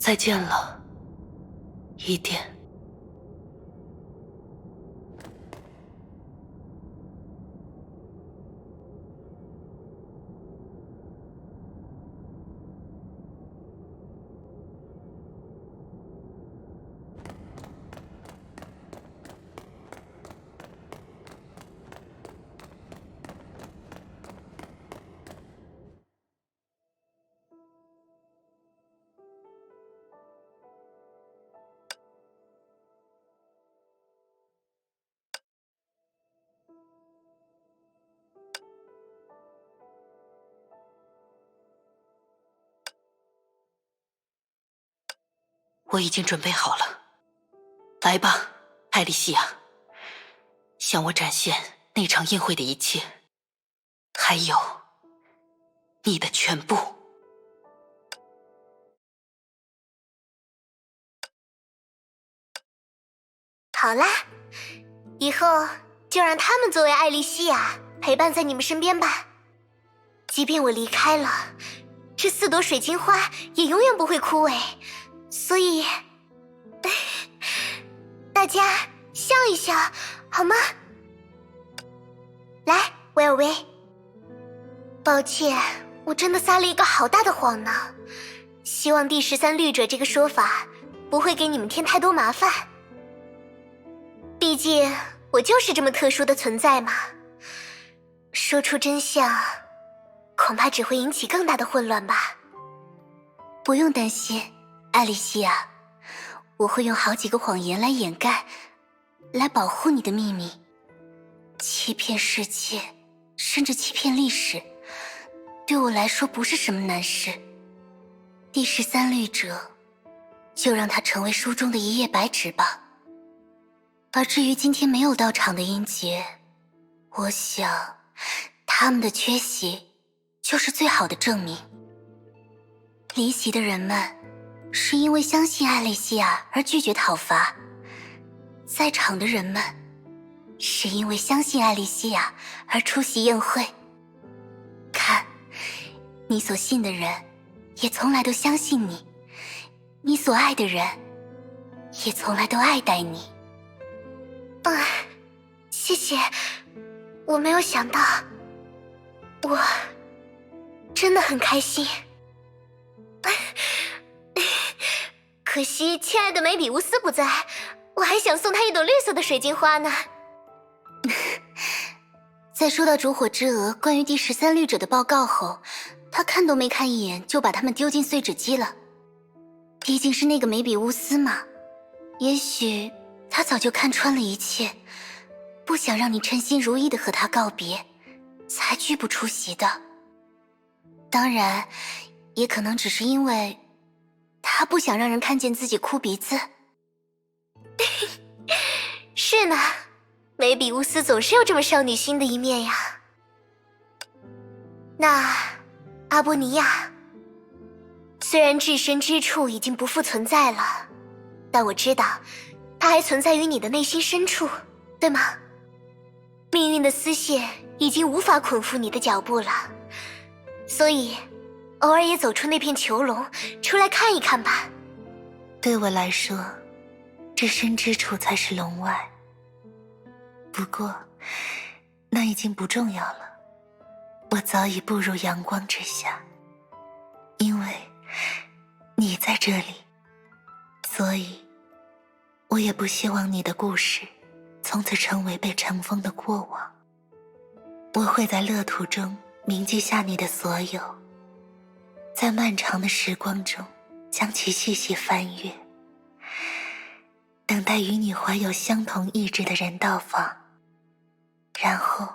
再见了，伊甸。我已经准备好了，来吧，艾莉西亚，向我展现那场宴会的一切，还有你的全部。好啦，以后就让他们作为艾莉西亚陪伴在你们身边吧。即便我离开了，这4朵水晶花也永远不会枯萎。所以，大家笑一笑，好吗？来，威尔威。抱歉，我真的撒了一个好大的谎呢。希望第13律者这个说法不会给你们添太多麻烦。毕竟我就是这么特殊的存在嘛。说出真相，恐怕只会引起更大的混乱吧。不用担心，艾莉西亚，我会用好几个谎言来掩盖，来保护你的秘密。欺骗世界，甚至欺骗历史，对我来说不是什么难事。第13律者，就让他成为书中的一页白纸吧。而至于今天没有到场的英杰，我想他们的缺席就是最好的证明。离席的人们是因为相信艾莉西亚而拒绝讨伐，在场的人们是因为相信艾莉西亚而出席宴会。看，你所信的人也从来都相信你，你所爱的人也从来都爱戴你。谢谢，我没有想到，我真的很开心。可惜亲爱的梅比乌斯不在，我还想送他一朵绿色的水晶花呢。在收到烛火之蛾关于第13律者的报告后，他看都没看一眼就把他们丢进碎纸机了。毕竟是那个梅比乌斯嘛，也许他早就看穿了一切，不想让你称心如意的和他告别，才拒不出席的。当然，也可能只是因为他不想让人看见自己哭鼻子。是呢，梅比乌斯总是有这么少女心的一面呀。那阿波尼亚，虽然至深之处已经不复存在了，但我知道它还存在于你的内心深处，对吗？命运的丝线已经无法捆缚你的脚步了，所以偶尔也走出那片囚笼，出来看一看吧。对我来说，至深之处才是笼外。不过，那已经不重要了。我早已步入阳光之下，因为你在这里，所以我也不希望你的故事从此成为被尘封的过往。我会在乐土中铭记下你的所有，在漫长的时光中将其细细翻阅，等待与你怀有相同意志的人到访，然后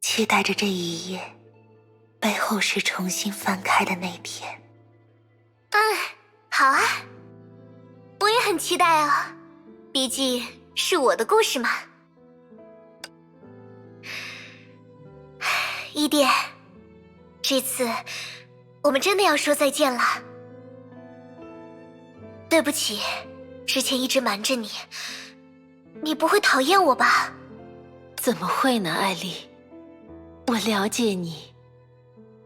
期待着这一页被后世重新翻开的那天。好啊，我也很期待啊，毕竟是我的故事嘛。伊甸，这次我们真的要说再见了。对不起，之前一直瞒着你，你不会讨厌我吧？怎么会呢，艾丽？我了解你，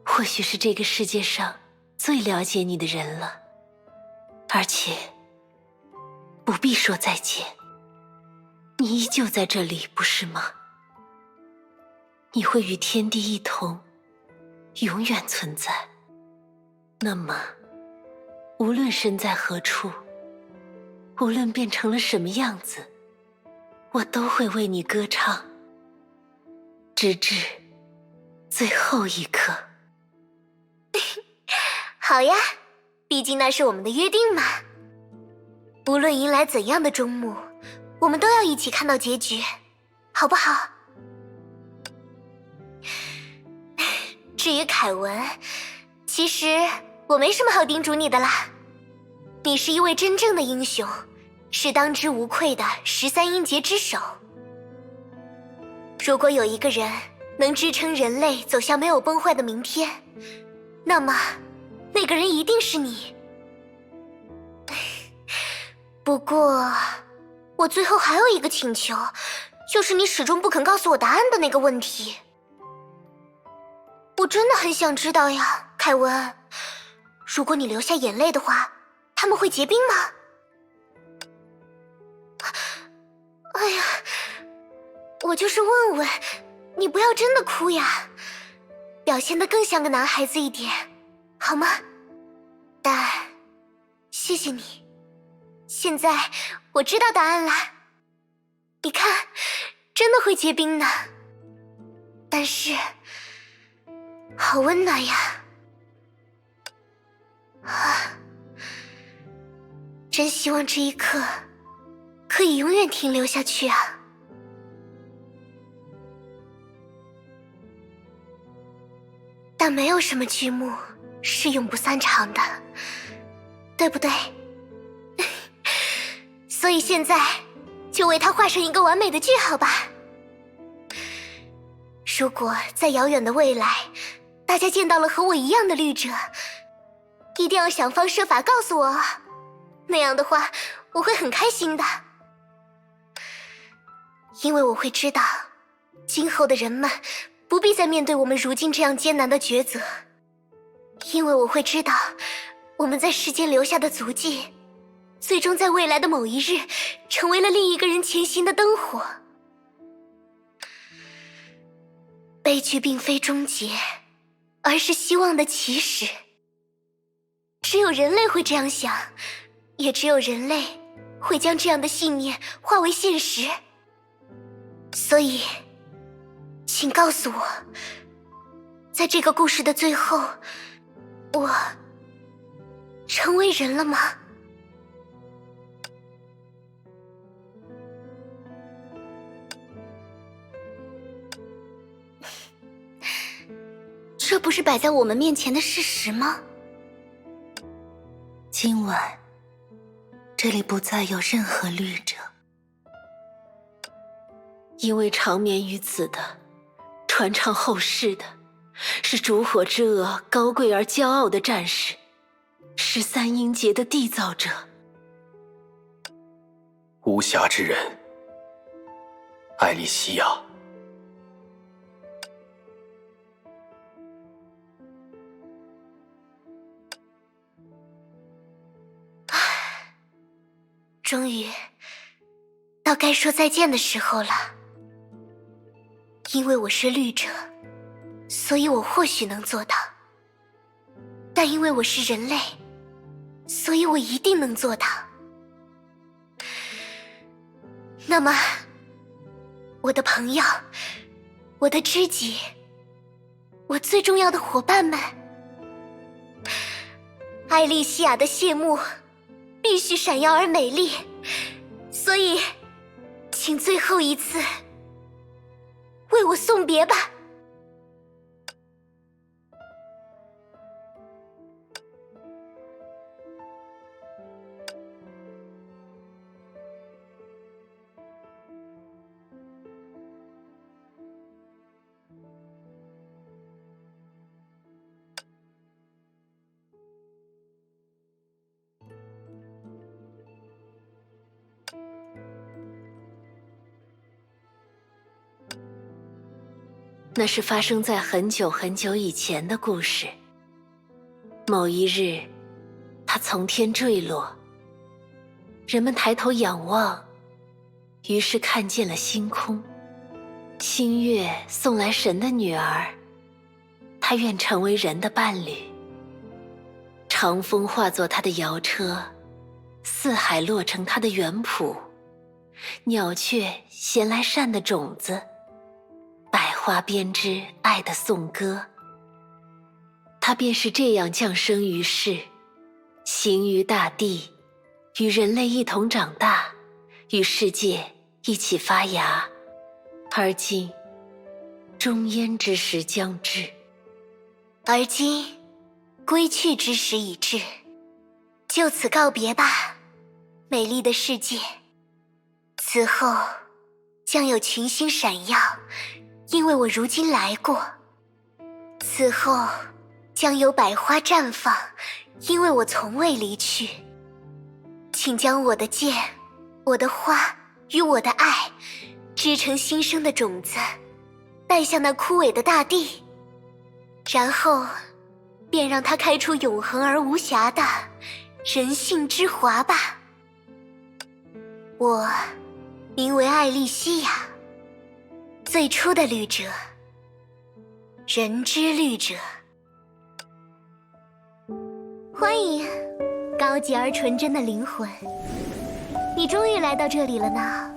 或许是这个世界上最了解你的人了，而且不必说再见，你依旧在这里，不是吗？你会与天地一同，永远存在。那么，无论身在何处，无论变成了什么样子，我都会为你歌唱，直至最后一刻。好呀，毕竟那是我们的约定嘛。无论迎来怎样的终幕，我们都要一起看到结局，好不好？至于凯文，其实我没什么好叮嘱你的啦。你是一位真正的英雄，是当之无愧的13英杰之首。如果有一个人能支撑人类走向没有崩坏的明天，那么那个人一定是你。不过，我最后还有一个请求，就是你始终不肯告诉我答案的那个问题。我真的很想知道呀，凯文。如果你流下眼泪的话，他们会结冰吗？哎呀，我就是问问，你不要真的哭呀，表现得更像个男孩子一点，好吗？但谢谢你，现在我知道答案啦。你看，真的会结冰呢。但是好温暖呀！啊，真希望这一刻可以永远停留下去啊！但没有什么剧目是永不散场的，对不对？所以现在就为它画上一个完美的句号吧。如果在遥远的未来，大家见到了和我一样的绿者，一定要想方设法告诉我哦，那样的话我会很开心的。因为我会知道，今后的人们不必再面对我们如今这样艰难的抉择，因为我会知道，我们在世间留下的足迹，最终在未来的某一日，成为了另一个人前行的灯火。悲剧并非终结，而是希望的起始。只有人类会这样想，也只有人类会将这样的信念化为现实。所以，请告诉我，在这个故事的最后，我成为人了吗？这不是摆在我们面前的事实吗？今晚，这里不再有任何绿者，因为长眠于此的，传唱后世的，是烛火之娥高贵而骄傲的战士，13英杰的缔造者，无暇之人，艾莉西亚。终于到该说再见的时候了。因为我是绿者，所以我或许能做到，但因为我是人类，所以我一定能做到。那么，我的朋友，我的知己，我最重要的伙伴们，艾莉西亚的谢幕必须闪耀而美丽，所以，请最后一次为我送别吧。那是发生在很久很久以前的故事。某一日，它从天坠落，人们抬头仰望，于是看见了星空。星月送来神的女儿，她愿成为人的伴侣。长风化作她的摇车，四海落成她的园圃，鸟雀衔来善的种子，百花编织爱的颂歌。她便是这样降生于世，行于大地，与人类一同长大，与世界一起发芽。而今，终焉之时将至。而今，归去之时已至，就此告别吧，美丽的世界。此后，将有群星闪耀，因为我如今来过。此后，将有百花绽放，因为我从未离去。请将我的剑、我的花与我的爱织成新生的种子，带向那枯萎的大地，然后便让它开出永恒而无瑕的人性之华吧。我名为艾莉西亚，最初的律者，人之律者。欢迎，高洁而纯真的灵魂，你终于来到这里了呢。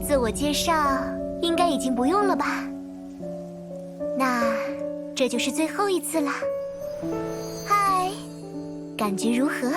自我介绍应该已经不用了吧？那这就是最后一次啦。嗨，感觉如何？